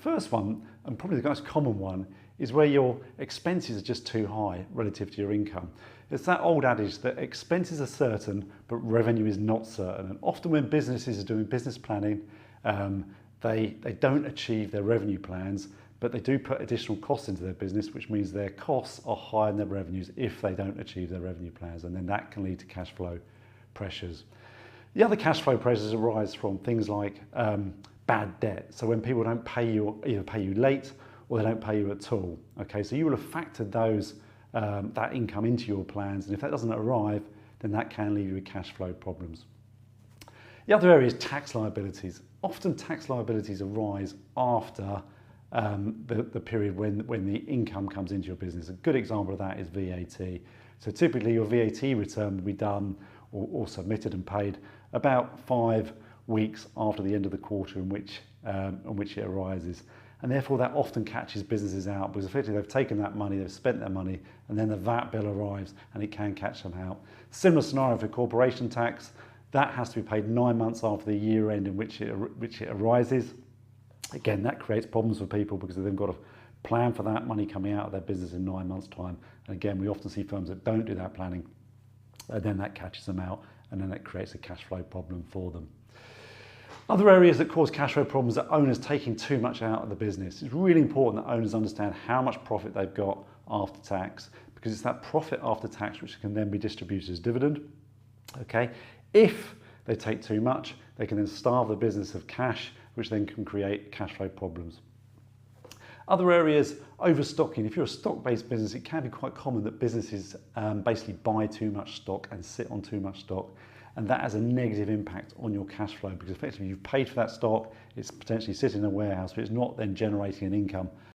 First one, and probably the most common one, is where your expenses are just too high relative to your income. It's that old adage that expenses are certain, but revenue is not certain. And often when businesses are doing business planning, they don't achieve their revenue plans, but they do put additional costs into their business, which means their costs are higher than their revenues if they don't achieve their revenue plans. And then that can lead to cash flow pressures. The other cash flow pressures arise from things like bad debt. So when people don't pay you, either pay you late or they don't pay you at all. Okay, so you will have factored that income into your plans, and if that doesn't arrive, then that can leave you with cash flow problems. The other area is tax liabilities. Often tax liabilities arise after the period when the income comes into your business. A good example of that is VAT. So typically your VAT return will be done or submitted and paid about 5 weeks after the end of the quarter in which it arises. And therefore that often catches businesses out because effectively they've taken that money, they've spent their money, and then the VAT bill arrives and it can catch them out. Similar scenario for corporation tax. That has to be paid 9 months after the year end in which it arises. Again, that creates problems for people because they've got to plan for that money coming out of their business in 9 months' time. And again, we often see firms that don't do that planning, and then that catches them out, and then that creates a cash flow problem for them. Other areas that cause cash flow problems are owners taking too much out of the business. It's really important that owners understand how much profit they've got after tax, because it's that profit after tax which can then be distributed as dividend. Okay, if they take too much, they can then starve the business of cash, which then can create cash flow problems. Other areas, overstocking. If you're a stock-based business, it can be quite common that businesses basically buy too much stock and sit on too much stock, and that has a negative impact on your cash flow because effectively you've paid for that stock, it's potentially sitting in a warehouse, but it's not then generating an income